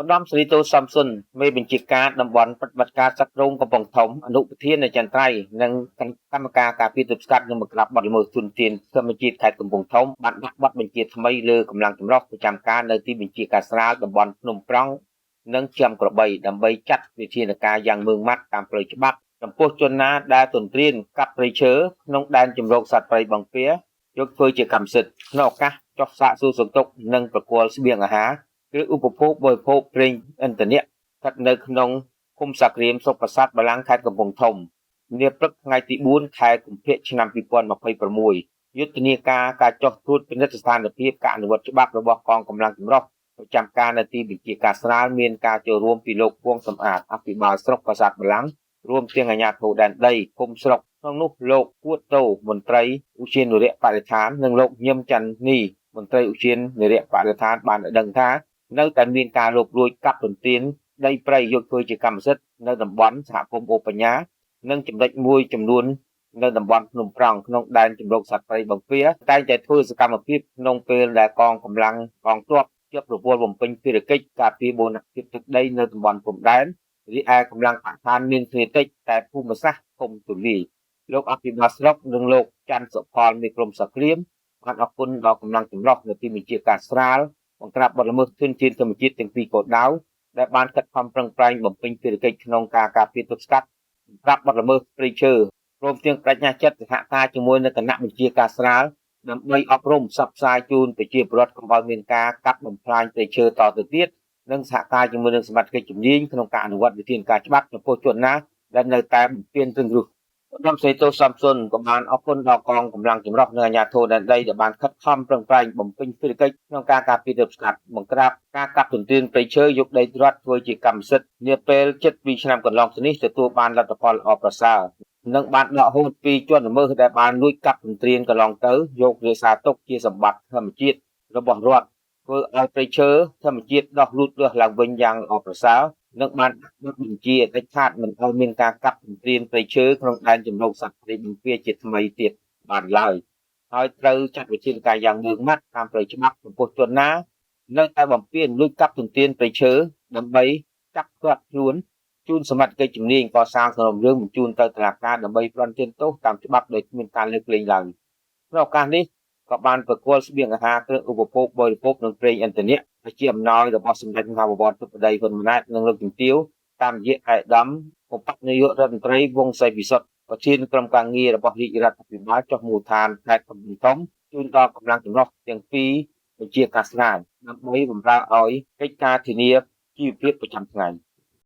ឧត្តមស្រីតូសំសុនមេបញ្ជាការតំបន់ប្រតិបត្តិការសឹករោងកំពង់ធំអនុប្រធាននៃចន្ទ្រៃនិងកម្មការការពារទប់ស្កាត់និងបង្ក្រាបបទល្មើសទុនធានធម្មជាតិខេត្តកំពង់ធំបានដាក់បទបញ្ជាថ្មីលើកម្លាំងចម្រុះប្រចាំការនៅទីបញ្ជាការស្រាលតំបន់ភ្នំប្រង់និងជាំក្របីដើម្បីចាត់វិធានការយ៉ាងម៉ឺងម៉ាត់តាមផ្លូវច្បាប់ចំពោះជនណាដែលទន្ទ្រានកាប់ព្រៃឈើក្នុងដែនជម្រកសត្វព្រៃបឹងពៀយកធ្វើជាកម្មសិទ្ធិក្នុងឱកាសចុះសាកសួរសុខទុក្ខនិងប្រគល់ស្បៀងអាហារឬឧបភោគបរិភោគប្រេងឥន្ធនៈស្ថិតនៅក្នុងឃុំសាក្រៀមស្រុកប្រាសាទបាឡាំងខេត្តកំពង់ធំនាព្រឹកថ្ងៃទី4ខែកុម្ភៈឆ្នាំ2026យុទ្ធនាការចុះត្រួតពិនិត្យស្ថានភាពការអនុវត្តច្បាប់របស់កងកម្លាំងចម្រុះប្រចាំការនៅទីបញ្ជាការស្រាលមានការចូលរួមពីលោកពងសំអាតអភិបាលស្រុកប្រាសាទបាឡាំងរួមទាំងអាជ្ញាធរដែនដីឃុំស្រុកក្នុងនោះលោកគួតតូមន្ត្រីឧទ្យានុរក្សបរិស្ថាននិងលោកញឹមច័ន្ទនីមន្ត្រីឧទ្យានុរក្សបរិស្ថានបានដឹងថានៅតែមានការលបលួចកាប់ទន្ទ្រានដីព្រៃយកធ្វើជាកម្មសិទ្ធិនៅតំបន់សហគមន៍អូបញ្ញានិងចំណុចមួយចំនួននៅតំបន់ភ្នំប្រង់ក្នុងដែនជម្រកសត្វព្រៃបឹងពៀតែងតែធ្វើសកម្មភាពក្នុងពេលដែលកងកម្លាំងកងទ័ពជាប់រវល់បំពេញភារកិច្ចការពារបូរណភាពទឹកដីនៅតំបន់ព្រំដែនរីឯកម្លាំងបកឋានមានគ្នាតិចតែភូមិសាស្ត្រធំទូលាយលោកអភិបាលស្រុកនិងលោកច័ន្ទសុផលនៃក្រមសក្រៀមបានអរគុណដល់កម្លាំងចម្រុះនៅទីបញ្ជាការស្រាលបង្ក្រាបបទល្មើសធនធានធម្មជាតិទាំងពីរគោលដៅដែលបានខិតខំប្រឹងប្រែងបំពេញភារកិច្ចក្នុងការការពារទប់ស្កាត់បង្ក្រាបបទល្មើសព្រៃឈើព្រមទាំងបញ្ញាចិត្តសហការជាមួយនឹងគណៈបញ្ជាការស្រាលដើម្បីអប់រំផ្សព្វផ្សាយជូនប្រជាពលរដ្ឋកុំឲ្យមានការកាប់បំផ្លាញព្រៃឈើតទៅទៀតនិងសហការជាមួយនឹងសមាជិកជំនាញក្នុងការអនុវត្តវិធានការច្បាប់ចំពោះជនណាដែលនៅតែបំពានរឹងរូសឧត្តមសេនីយ៍តូសំសុនក៏បានអរគុណដល់កងកម្លាំងចម្រុះនិងអាជ្ញាធរដែនដីដែលបានខិតខំប្រឹងប្រែងបំពេញភារកិច្ចក្នុងការការពារទប់ស្កាត់បង្ក្រាបការកាប់ទន្ទ្រានព្រៃឈើយកដីរដ្ឋធ្វើជាកម្មសិទ្ធិនាពេល7ឆ្នាំកន្លងទៅនេះទទួលបានលទ្ធផលល្អប្រសើរនិងបានដកហូតពីជនល្មើសដែលបានលួចកាប់ទន្ទ្រានកន្លងទៅយករក្សាទុកជាសម្បត្តិធម្មជាតិរបស់រដ្ឋធ្វើឲ្យព្រៃឈើធម្មជាតិដោះលូតលាស់ឡើងវិញយ៉ាងល្អប្រសើរនិងបានដាក់បញ្ជាដាច់ខាតមិនឲ្យមានការកាប់ទន្ទ្រានព្រៃឈើក្នុងដែនជម្រកសត្វព្រៃបង្គាជាថ្មីទៀតបានឡើយហើយត្រូវចាត់វិធានការយ៉ាងម៉ឺងម៉ាត់តាមផ្លូវច្បាប់ចំពោះជនណានៅតែបំពានលួចកាប់ទន្ទ្រានព្រៃឈើដើម្បីចាប់គាត់ខ្លួនជូនសមត្ថកិច្ចជំនាញកសាងសំណុំរឿងបញ្ជូនទៅតុលាការដើម្បីប្រន្ទានទោសតាមច្បាប់ដោយគ្មានការលើកលែងឡើយក្នុងឱកាសនេះក៏បានប្រគល់ស្បៀងអាហារគ្រឿងឧបភោគបរិភោគនិងប្រេងឥន្ធនៈជាអំណោយរបស់សម្ដេចមហាបវរធិបតីហ៊ុនម៉ាណែតនិងលោកជំទាវតាមរយៈឯកឧត្តមឧបនាយករដ្ឋមន្ត្រីវង្សសីពិសុទ្ធប្រធានក្រុមការងាររបស់រាជរដ្ឋាភិបាលចុះមូលដ្ឋានខេត្តកំពង់ធំជូនដល់កម្លាំងចម្រុះទាំងពីរបញ្ជាការស្រាលដើម្បីបម្រើឲ្យកិច្ចការធានាជីវភាពប្រចាំថ្ងៃ